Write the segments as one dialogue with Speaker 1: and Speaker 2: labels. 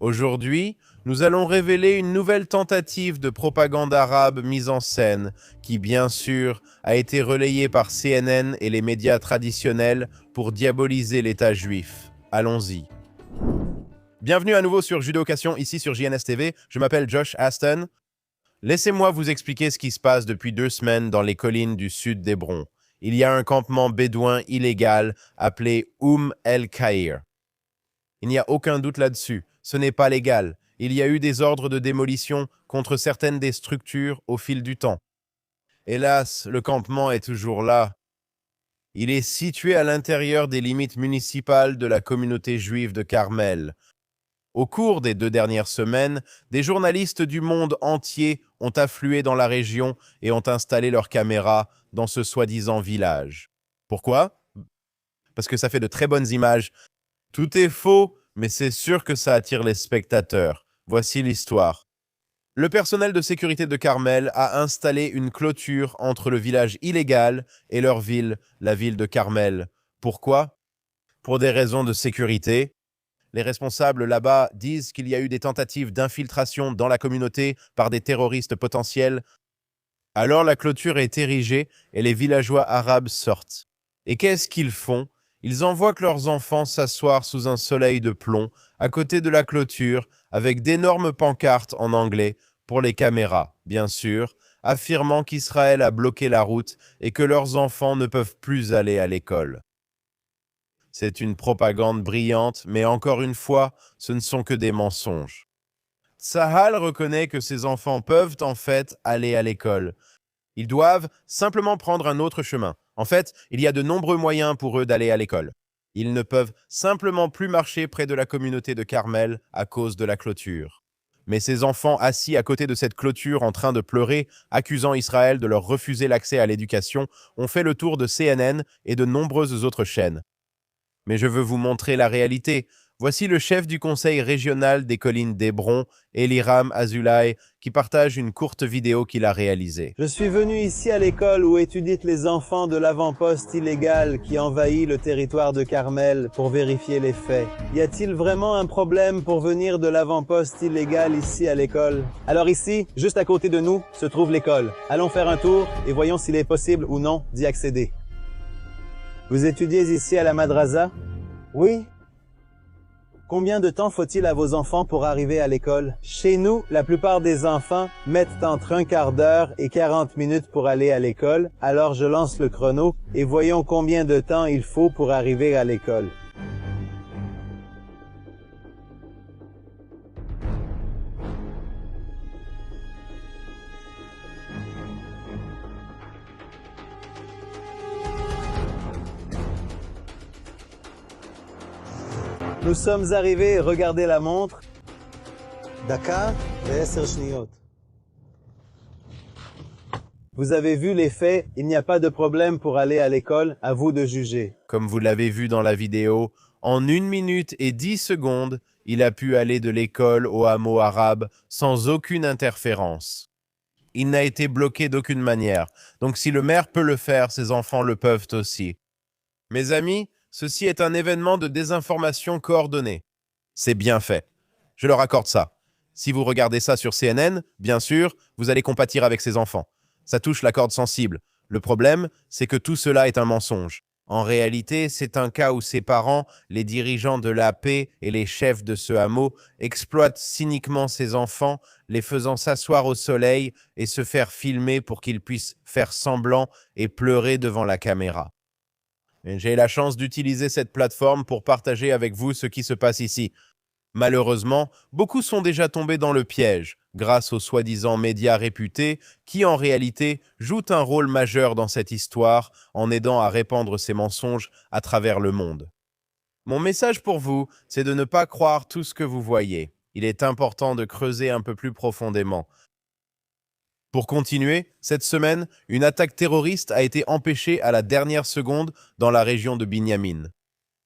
Speaker 1: Aujourd'hui, nous allons révéler une nouvelle tentative de propagande arabe mise en scène, qui bien sûr a été relayée par CNN et les médias traditionnels pour diaboliser l'État juif. Allons-y. Bienvenue à nouveau sur Judocation, ici sur JNS TV. Je m'appelle Josh Aston. Laissez-moi vous expliquer ce qui se passe depuis 2 semaines dans les collines du sud d'Hébron. Il y a un campement bédouin illégal appelé El-Khayr. Il n'y a aucun doute là-dessus. Ce n'est pas légal. Il y a eu des ordres de démolition contre certaines des structures au fil du temps. Hélas, le campement est toujours là. Il est situé à l'intérieur des limites municipales de la communauté juive de Carmel. Au cours des 2 dernières semaines, des journalistes du monde entier ont afflué dans la région et ont installé leurs caméras dans ce soi-disant village. Pourquoi? Parce que ça fait de très bonnes images. Tout est faux, mais c'est sûr que ça attire les spectateurs. Voici l'histoire. Le personnel de sécurité de Carmel a installé une clôture entre le village illégal et leur ville, la ville de Carmel. Pourquoi? Pour des raisons de sécurité. Les responsables là-bas disent qu'il y a eu des tentatives d'infiltration dans la communauté par des terroristes potentiels. Alors la clôture est érigée et les villageois arabes sortent. Et qu'est-ce qu'ils font? Ils envoient leurs enfants s'asseoir sous un soleil de plomb à côté de la clôture avec d'énormes pancartes en anglais pour les caméras, bien sûr, affirmant qu'Israël a bloqué la route et que leurs enfants ne peuvent plus aller à l'école. C'est une propagande brillante, mais encore une fois, ce ne sont que des mensonges. Tsahal reconnaît que ses enfants peuvent en fait aller à l'école. Ils doivent simplement prendre un autre chemin. En fait, il y a de nombreux moyens pour eux d'aller à l'école. Ils ne peuvent simplement plus marcher près de la communauté de Carmel à cause de la clôture. Mais ces enfants assis à côté de cette clôture en train de pleurer, accusant Israël de leur refuser l'accès à l'éducation, ont fait le tour de CNN et de nombreuses autres chaînes. Mais je veux vous montrer la réalité. Voici le chef du conseil régional des collines d'Hébron, Eliram Azulay, qui partage une courte vidéo qu'il a réalisée.
Speaker 2: Je suis venu ici à l'école où étudient les enfants de l'avant-poste illégal qui envahit le territoire de Carmel pour vérifier les faits. Y a-t-il vraiment un problème pour venir de l'avant-poste illégal ici à l'école? Alors ici, juste à côté de nous, se trouve l'école. Allons faire un tour et voyons s'il est possible ou non d'y accéder. Vous étudiez ici à la madrasa? Oui. Combien de temps faut-il à vos enfants pour arriver à l'école? Chez nous, la plupart des enfants mettent entre un quart d'heure et 40 minutes pour aller à l'école, alors je lance le chrono et voyons combien de temps il faut pour arriver à l'école. Nous sommes arrivés, regardez la montre. Daka ve 10 shniyot. Vous avez vu les faits, il n'y a pas de problème pour aller à l'école, à vous de juger.
Speaker 1: Comme vous l'avez vu dans la vidéo, en 1 minute et 10 secondes, il a pu aller de l'école au hameau arabe sans aucune interférence. Il n'a été bloqué d'aucune manière. Donc si le maire peut le faire, ses enfants le peuvent aussi. Mes amis, ceci est un événement de désinformation coordonnée. C'est bien fait. Je leur accorde ça. Si vous regardez ça sur CNN, bien sûr, vous allez compatir avec ces enfants. Ça touche la corde sensible. Le problème, c'est que tout cela est un mensonge. En réalité, c'est un cas où ses parents, les dirigeants de la paix et les chefs de ce hameau exploitent cyniquement ces enfants, les faisant s'asseoir au soleil et se faire filmer pour qu'ils puissent faire semblant et pleurer devant la caméra. J'ai la chance d'utiliser cette plateforme pour partager avec vous ce qui se passe ici. Malheureusement, beaucoup sont déjà tombés dans le piège, grâce aux soi-disant médias réputés, qui en réalité jouent un rôle majeur dans cette histoire en aidant à répandre ces mensonges à travers le monde. Mon message pour vous, c'est de ne pas croire tout ce que vous voyez. Il est important de creuser un peu plus profondément. Pour continuer, cette semaine, une attaque terroriste a été empêchée à la dernière seconde dans la région de Binyamin.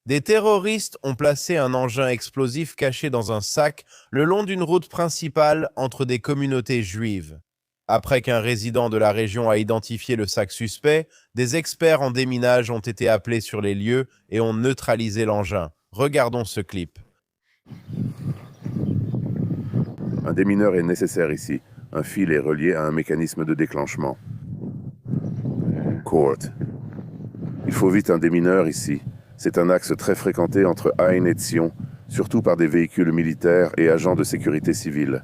Speaker 1: Des terroristes ont placé un engin explosif caché dans un sac le long d'une route principale entre des communautés juives. Après qu'un résident de la région a identifié le sac suspect, des experts en déminage ont été appelés sur les lieux et ont neutralisé l'engin. Regardons ce clip.
Speaker 3: Un démineur est nécessaire ici. Un fil est relié à un mécanisme de déclenchement. Court. Il faut vite un démineur ici. C'est un axe très fréquenté entre Ain et Tsion, surtout par des véhicules militaires et agents de sécurité civile.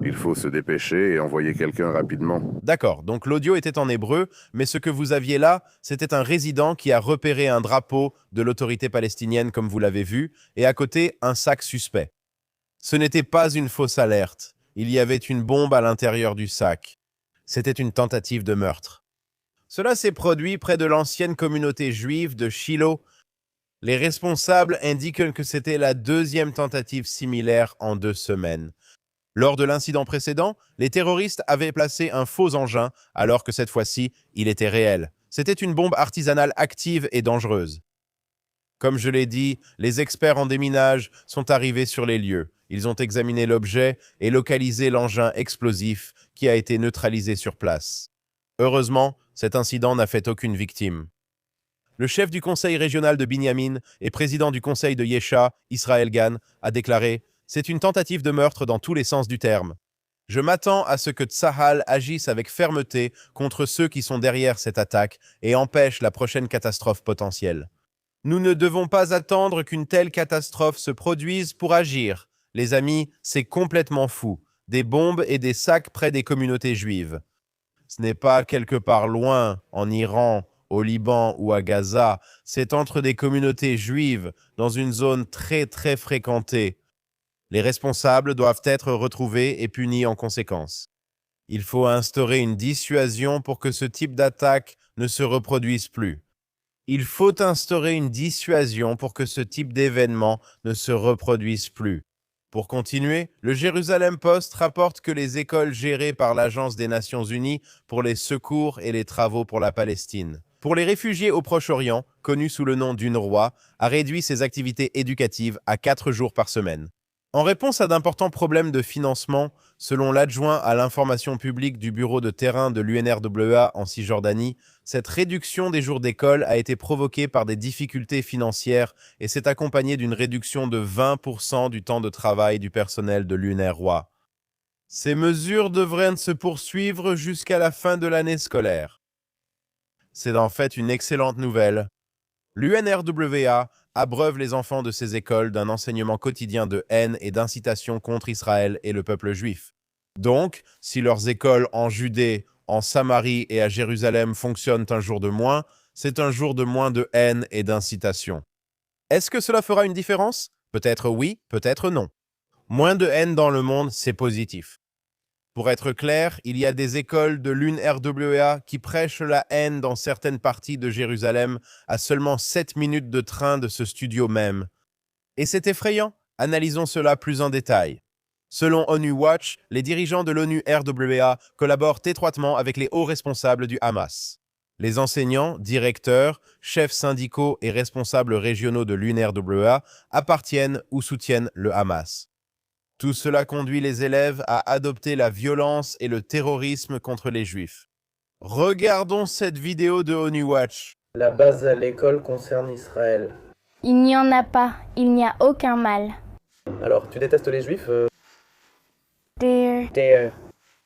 Speaker 3: Il faut se dépêcher et envoyer quelqu'un rapidement.
Speaker 1: D'accord, donc l'audio était en hébreu, mais ce que vous aviez là, c'était un résident qui a repéré un drapeau de l'autorité palestinienne, comme vous l'avez vu, et à côté, un sac suspect. Ce n'était pas une fausse alerte. Il y avait une bombe à l'intérieur du sac. C'était une tentative de meurtre. Cela s'est produit près de l'ancienne communauté juive de Shiloh. Les responsables indiquent que c'était la deuxième tentative similaire en 2 semaines. Lors de l'incident précédent, les terroristes avaient placé un faux engin, alors que cette fois-ci, il était réel. C'était une bombe artisanale active et dangereuse. Comme je l'ai dit, les experts en déminage sont arrivés sur les lieux. Ils ont examiné l'objet et localisé l'engin explosif qui a été neutralisé sur place. Heureusement, cet incident n'a fait aucune victime. Le chef du conseil régional de Binyamin et président du conseil de Yesha, Israël Gan, a déclaré « C'est une tentative de meurtre dans tous les sens du terme. Je m'attends à ce que Tsahal agisse avec fermeté contre ceux qui sont derrière cette attaque et empêche la prochaine catastrophe potentielle. Nous ne devons pas attendre qu'une telle catastrophe se produise pour agir. Les amis, c'est complètement fou. Des bombes et des sacs près des communautés juives. Ce n'est pas quelque part loin, en Iran, au Liban ou à Gaza. C'est entre des communautés juives, dans une zone très fréquentée. Les responsables doivent être retrouvés et punis en conséquence. Il faut instaurer une dissuasion pour que ce type d'attaque ne se reproduise plus. Il faut instaurer une dissuasion pour que ce type d'événement ne se reproduise plus. Pour continuer, le Jérusalem Post rapporte que les écoles gérées par l'Agence des Nations Unies pour les secours et les travaux pour la Palestine, pour les réfugiés au Proche-Orient, connu sous le nom d'UNRWA, a réduit ses activités éducatives à 4 jours par semaine. En réponse à d'importants problèmes de financement, selon l'adjoint à l'information publique du bureau de terrain de l'UNRWA en Cisjordanie, cette réduction des jours d'école a été provoquée par des difficultés financières et s'est accompagnée d'une réduction de 20% du temps de travail du personnel de l'UNRWA. Ces mesures devraient se poursuivre jusqu'à la fin de l'année scolaire. C'est en fait une excellente nouvelle. L'UNRWA abreuve les enfants de ces écoles d'un enseignement quotidien de haine et d'incitation contre Israël et le peuple juif. Donc, si leurs écoles en Judée, en Samarie et à Jérusalem fonctionnent un jour de moins, c'est un jour de moins de haine et d'incitation. Est-ce que cela fera une différence? Peut-être oui, peut-être non. Moins de haine dans le monde, c'est positif. Pour être clair, il y a des écoles de l'UNRWA qui prêchent la haine dans certaines parties de Jérusalem à seulement 7 minutes de train de ce studio même. Et c'est effrayant. Analysons cela plus en détail. Selon ONU Watch, les dirigeants de l'ONU-RWA collaborent étroitement avec les hauts responsables du Hamas. Les enseignants, directeurs, chefs syndicaux et responsables régionaux de l'UNRWA appartiennent ou soutiennent le Hamas. Tout cela conduit les élèves à adopter la violence et le terrorisme contre les Juifs. Regardons cette vidéo de ONU Watch.
Speaker 4: La base à l'école concerne Israël.
Speaker 5: Il n'y en a pas, il n'y a aucun mal.
Speaker 4: Alors, tu détestes les Juifs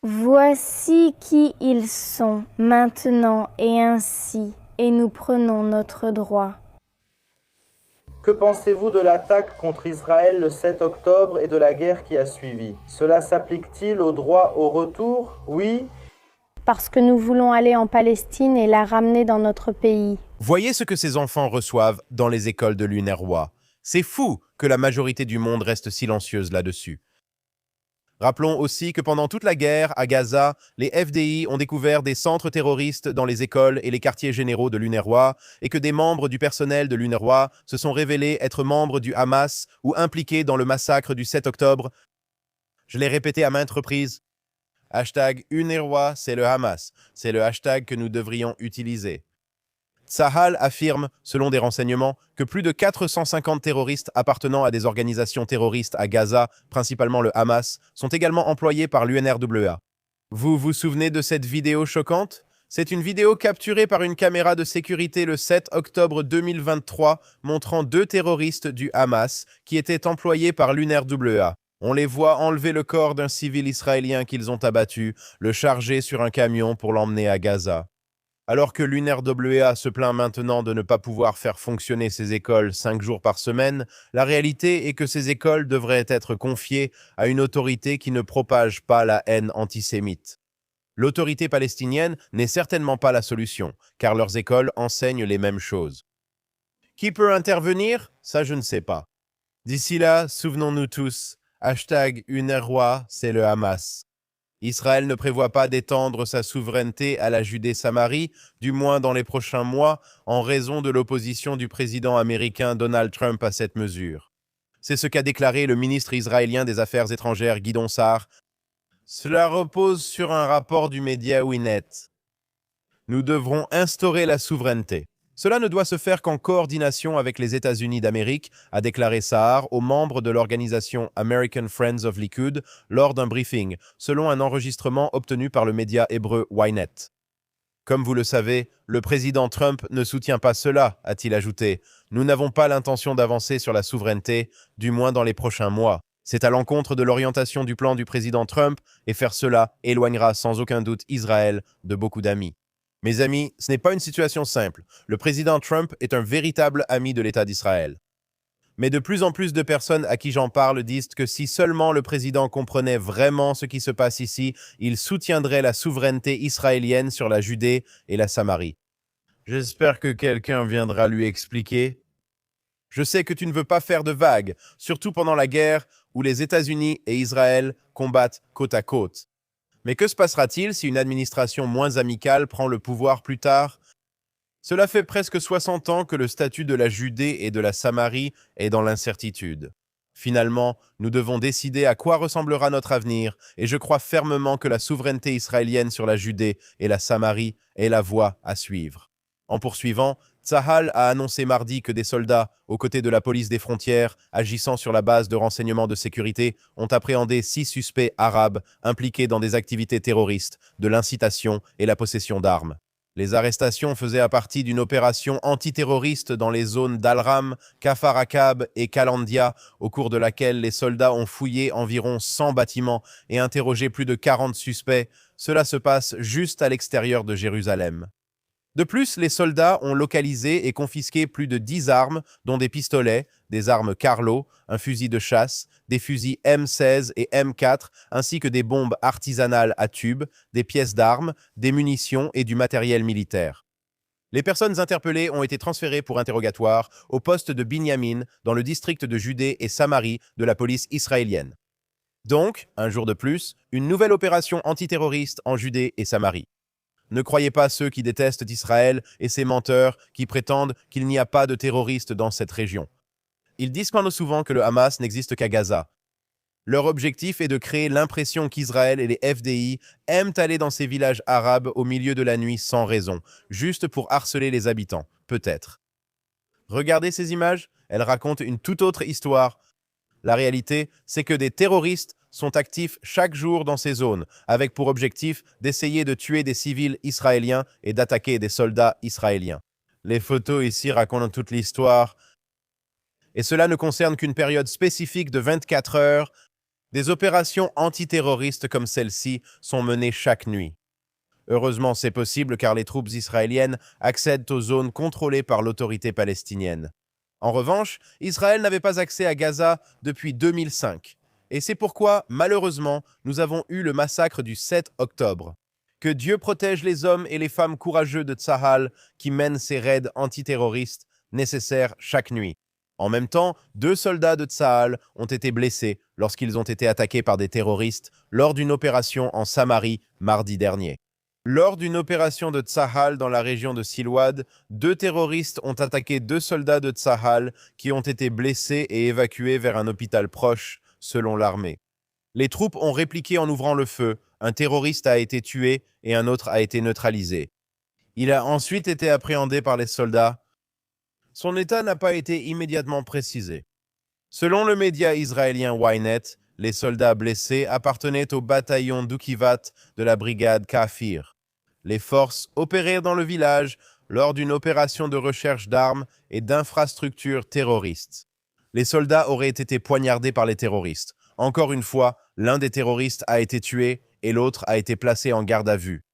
Speaker 5: Voici qui ils sont maintenant et ainsi, et nous prenons notre droit.
Speaker 4: Que pensez-vous de l'attaque contre Israël le 7 octobre et de la guerre qui a suivi? Cela s'applique-t-il au droit au retour? Oui?
Speaker 5: Parce que nous voulons aller en Palestine et la ramener dans notre pays.
Speaker 1: Voyez ce que ces enfants reçoivent dans les écoles de l'UNRWA. C'est fou que la majorité du monde reste silencieuse là-dessus. Rappelons aussi que pendant toute la guerre, à Gaza, les FDI ont découvert des centres terroristes dans les écoles et les quartiers généraux de l'UNRWA et que des membres du personnel de l'UNRWA se sont révélés être membres du Hamas ou impliqués dans le massacre du 7 octobre. Je l'ai répété à maintes reprises. Hashtag UNRWA, c'est le Hamas. C'est le hashtag que nous devrions utiliser. Tsahal affirme, selon des renseignements, que plus de 450 terroristes appartenant à des organisations terroristes à Gaza, principalement le Hamas, sont également employés par l'UNRWA. Vous vous souvenez de cette vidéo choquante? C'est une vidéo capturée par une caméra de sécurité le 7 octobre 2023 montrant 2 terroristes du Hamas qui étaient employés par l'UNRWA. On les voit enlever le corps d'un civil israélien qu'ils ont abattu, le charger sur un camion pour l'emmener à Gaza. Alors que l'UNRWA se plaint maintenant de ne pas pouvoir faire fonctionner ces écoles 5 jours par semaine, la réalité est que ces écoles devraient être confiées à une autorité qui ne propage pas la haine antisémite. L'autorité palestinienne n'est certainement pas la solution, car leurs écoles enseignent les mêmes choses. Qui peut intervenir? Ça, je ne sais pas. D'ici là, souvenons-nous tous, #UNRWA, c'est le Hamas. Israël ne prévoit pas d'étendre sa souveraineté à la Judée-Samarie, du moins dans les prochains mois, en raison de l'opposition du président américain Donald Trump à cette mesure. C'est ce qu'a déclaré le ministre israélien des Affaires étrangères Guidon Sa'ar. Cela repose sur un rapport du média Ynet. Nous devrons instaurer la souveraineté. Cela ne doit se faire qu'en coordination avec les États-Unis d'Amérique, a déclaré Sa'ar aux membres de l'organisation American Friends of Likud lors d'un briefing, selon un enregistrement obtenu par le média hébreu Ynet. Comme vous le savez, le président Trump ne soutient pas cela, a-t-il ajouté. Nous n'avons pas l'intention d'avancer sur la souveraineté, du moins dans les prochains mois. C'est à l'encontre de l'orientation du plan du président Trump, et faire cela éloignera sans aucun doute Israël de beaucoup d'amis. Mes amis, ce n'est pas une situation simple. Le président Trump est un véritable ami de l'État d'Israël. Mais de plus en plus de personnes à qui j'en parle disent que si seulement le président comprenait vraiment ce qui se passe ici, il soutiendrait la souveraineté israélienne sur la Judée et la Samarie. J'espère que quelqu'un viendra lui expliquer. Je sais que tu ne veux pas faire de vagues, surtout pendant la guerre où les États-Unis et Israël combattent côte à côte. Mais que se passera-t-il si une administration moins amicale prend le pouvoir plus tard? Cela fait presque 60 ans que le statut de la Judée et de la Samarie est dans l'incertitude. Finalement, nous devons décider à quoi ressemblera notre avenir, et je crois fermement que la souveraineté israélienne sur la Judée et la Samarie est la voie à suivre. En poursuivant, Tsahal a annoncé mardi que des soldats, aux côtés de la police des frontières, agissant sur la base de renseignements de sécurité, ont appréhendé 6 suspects arabes impliqués dans des activités terroristes, de l'incitation et la possession d'armes. Les arrestations faisaient partie d'une opération antiterroriste dans les zones d'Al-Ram, Kafar Akab et Kalandia, au cours de laquelle les soldats ont fouillé environ 100 bâtiments et interrogé plus de 40 suspects. Cela se passe juste à l'extérieur de Jérusalem. De plus, les soldats ont localisé et confisqué plus de 10 armes, dont des pistolets, des armes Carlo, un fusil de chasse, des fusils M16 et M4, ainsi que des bombes artisanales à tubes, des pièces d'armes, des munitions et du matériel militaire. Les personnes interpellées ont été transférées pour interrogatoire au poste de Binyamin, dans le district de Judée et Samarie de la police israélienne. Donc, un jour de plus, une nouvelle opération antiterroriste en Judée et Samarie. Ne croyez pas ceux qui détestent Israël et ces menteurs qui prétendent qu'il n'y a pas de terroristes dans cette région. Ils disent souvent que le Hamas n'existe qu'à Gaza. Leur objectif est de créer l'impression qu'Israël et les FDI aiment aller dans ces villages arabes au milieu de la nuit sans raison, juste pour harceler les habitants, peut-être. Regardez ces images, elles racontent une toute autre histoire. La réalité, c'est que des terroristes sont actifs chaque jour dans ces zones, avec pour objectif d'essayer de tuer des civils israéliens et d'attaquer des soldats israéliens. Les photos ici racontent toute l'histoire, et cela ne concerne qu'une période spécifique de 24 heures. Des opérations antiterroristes comme celle-ci sont menées chaque nuit. Heureusement, c'est possible car les troupes israéliennes accèdent aux zones contrôlées par l'autorité palestinienne. En revanche, Israël n'avait pas accès à Gaza depuis 2005. Et c'est pourquoi, malheureusement, nous avons eu le massacre du 7 octobre. Que Dieu protège les hommes et les femmes courageux de Tsahal qui mènent ces raids antiterroristes nécessaires chaque nuit. En même temps, 2 soldats de Tsahal ont été blessés lorsqu'ils ont été attaqués par des terroristes lors d'une opération en Samarie mardi dernier. Lors d'une opération de Tsahal dans la région de Silwad, 2 terroristes ont attaqué 2 soldats de Tsahal qui ont été blessés et évacués vers un hôpital proche, selon l'armée. Les troupes ont répliqué en ouvrant le feu, un terroriste a été tué et un autre a été neutralisé. Il a ensuite été appréhendé par les soldats. Son état n'a pas été immédiatement précisé. Selon le média israélien Ynet, les soldats blessés appartenaient au bataillon d'Ukivat de la brigade Kafir. Les forces opérèrent dans le village lors d'une opération de recherche d'armes et d'infrastructures terroristes. Les soldats auraient été poignardés par les terroristes. Encore une fois, l'un des terroristes a été tué et l'autre a été placé en garde à vue.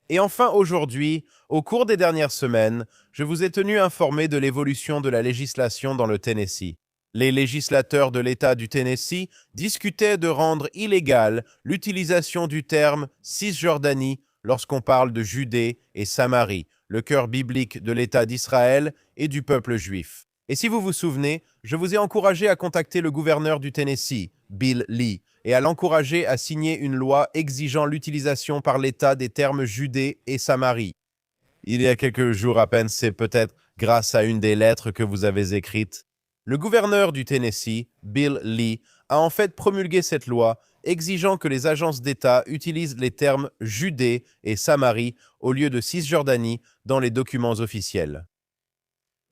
Speaker 1: Et enfin aujourd'hui, au cours des dernières semaines, je vous ai tenu informé de l'évolution de la législation dans le Tennessee. Les législateurs de l'État du Tennessee discutaient de rendre illégale l'utilisation du terme Cisjordanie lorsqu'on parle de Judée et Samarie, le cœur biblique de l'État d'Israël et du peuple juif. Et si vous vous souvenez, je vous ai encouragé à contacter le gouverneur du Tennessee, Bill Lee, et à l'encourager à signer une loi exigeant l'utilisation par l'État des termes Judée et Samarie. Il y a quelques jours à peine, c'est peut-être grâce à une des lettres que vous avez écrites. Le gouverneur du Tennessee, Bill Lee, a en fait promulgué cette loi exigeant que les agences d'État utilisent les termes Judée et Samarie au lieu de Cisjordanie dans les documents officiels.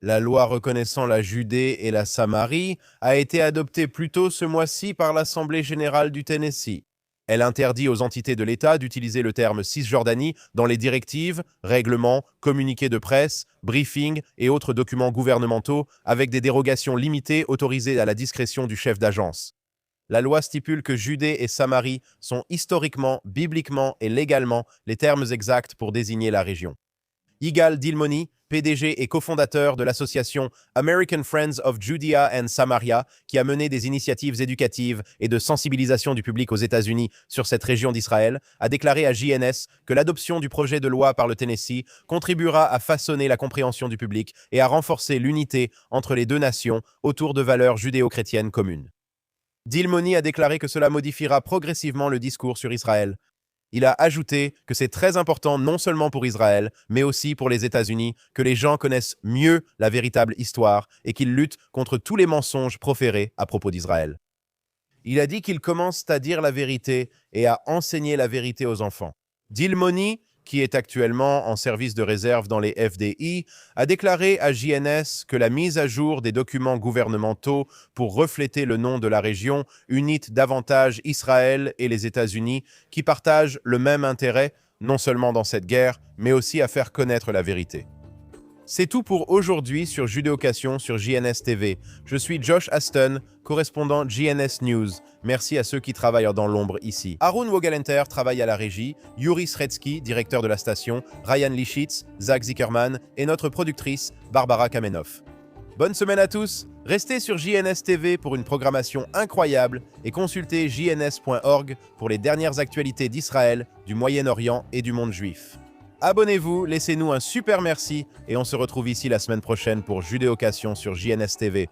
Speaker 1: La loi reconnaissant la Judée et la Samarie a été adoptée plus tôt ce mois-ci par l'Assemblée générale du Tennessee. Elle interdit aux entités de l'État d'utiliser le terme Cisjordanie dans les directives, règlements, communiqués de presse, briefings et autres documents gouvernementaux avec des dérogations limitées autorisées à la discrétion du chef d'agence. La loi stipule que Judée et Samarie sont historiquement, bibliquement et légalement les termes exacts pour désigner la région. Yigal Dilmoni, PDG et cofondateur de l'association American Friends of Judea and Samaria, qui a mené des initiatives éducatives et de sensibilisation du public aux États-Unis sur cette région d'Israël, a déclaré à JNS que l'adoption du projet de loi par le Tennessee contribuera à façonner la compréhension du public et à renforcer l'unité entre les deux nations autour de valeurs judéo-chrétiennes communes. Dilmoni a déclaré que cela modifiera progressivement le discours sur Israël. Il a ajouté que c'est très important non seulement pour Israël, mais aussi pour les États-Unis, que les gens connaissent mieux la véritable histoire et qu'ils luttent contre tous les mensonges proférés à propos d'Israël. Il a dit qu'ils commencent à dire la vérité et à enseigner la vérité aux enfants. Dilmoni, qui est actuellement en service de réserve dans les FDI, a déclaré à JNS que la mise à jour des documents gouvernementaux pour refléter le nom de la région unit davantage Israël et les États-Unis qui partagent le même intérêt, non seulement dans cette guerre, mais aussi à faire connaître la vérité. C'est tout pour aujourd'hui sur Judéocation sur JNS TV. Je suis Josh Aston, correspondant JNS News. Merci à ceux qui travaillent dans l'ombre ici. Arun Wogalenter travaille à la régie, Yuri Sretsky, directeur de la station, Ryan Lischitz, Zach Zickerman et notre productrice, Barbara Kamenov. Bonne semaine à tous, restez sur JNS TV pour une programmation incroyable et consultez jns.org pour les dernières actualités d'Israël, du Moyen-Orient et du monde juif. Abonnez-vous, laissez-nous un super merci et on se retrouve ici la semaine prochaine pour Judéocation sur JNS TV.